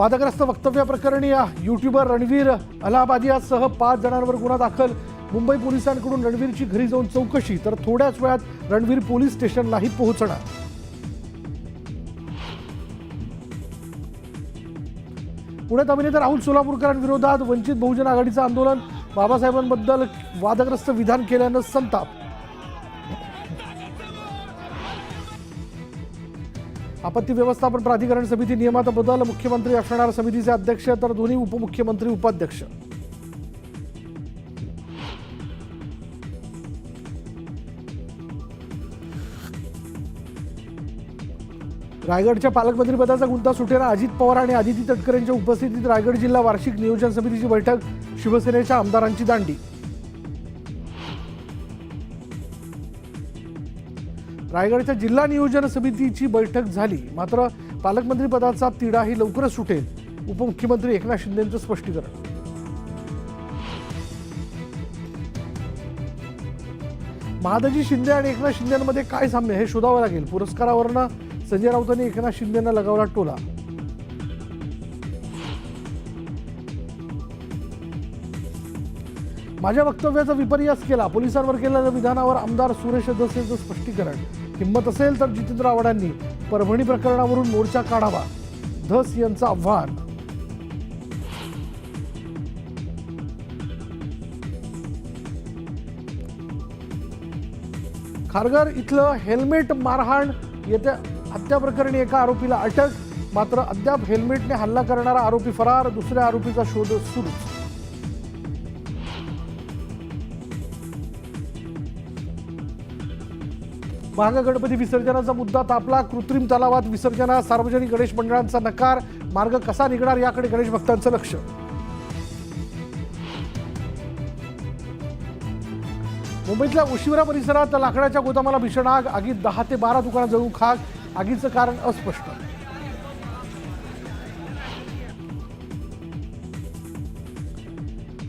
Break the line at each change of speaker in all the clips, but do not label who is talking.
वादग्रस्त वक्तव्याप्रकरणी यूट्यूबर रणवीर अलाहाबादियासह 5 जणांवर गुन्हा दाखल. मुंबई पोलिसांकडून रणवीरची घरी जाऊन चौकशी, तर थोड्याच वेळात रणवीर पोलीस स्टेशनलाही पोहोचणार. पुण्यात अभिनेता राहुल सोलापूरकरांविरोधात वंचित बहुजन आघाडीचं आंदोलन. बाबासाहेबांबद्दल वादग्रस्त विधान केल्यानं संताप. आपत्ती व्यवस्थापन प्राधिकरण समिती नियमात बदल. मुख्यमंत्री असणार समितीचे अध्यक्ष, तर दोन्ही उपमुख्यमंत्री उपाध्यक्ष. रायगडच्या पालकमंत्रीपदाचा गुंता सुटेना. अजित पवार आणि आदिती तटकरेंच्या उपस्थितीत रायगड जिल्हा वार्षिक नियोजन समितीची बैठक. शिवसेनेच्या आमदारांची दांडी. रायगडच्या जिल्हा नियोजन समितीची बैठक झाली, मात्र पालकमंत्रीपदाचा तिढाही लवकरच सुटेल. उपमुख्यमंत्री एकनाथ शिंदेंचं स्पष्टीकरण. महादजी शिंदे आणि एकनाथ शिंदेमध्ये काय साम्य हे शोधावं लागेल. पुरस्कारावरनं संजय राऊतांनी एकनाथ शिंदेंना लगावला टोला. माझ्या वक्तव्याचा विपर्यास केला, पोलिसांवर केलेल्या विधानावर आमदार सुरेश धसेंचं स्पष्टीकरण. हिंमत असेल तर जितेंद्र आव्हाडांनी परभणी प्रकरणावरून मोर्चा काढावा, धस यांचं आव्हान. खारघर इथलं हेल्मेट मारहाण येत्या हत्या प्रकरणी एका आरोपीला अटक, मात्र अद्याप हेल्मेटने हल्ला करणारा आरोपी फरार. दुसऱ्या आरोपीचा शोध सुरू. महागणपती विसर्जनाचा मुद्दा तापला. कृत्रिम तलावात विसर्जनास सार्वजनिक गणेश मंडळांचा नकार. मार्ग कसा निघणार याकडे गणेश भक्तांचं लक्ष. मुंबईतल्या ओशिवरा परिसरात लाकडाच्या गोदामाला भीषण आग. आगीत 10 ते 12 दुकानं जळून खाक. आगीचं कारण अस्पष्ट.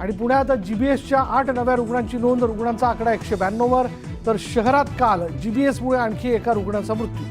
आणि पुण्यात जीबीएसच्या 8 नव्या रुग्णांची नोंद. रुग्णांचा आकडा 192 वर, तर शहरात काल जीबीएसमुळे आणखी एका रुग्णाचा मृत्यू.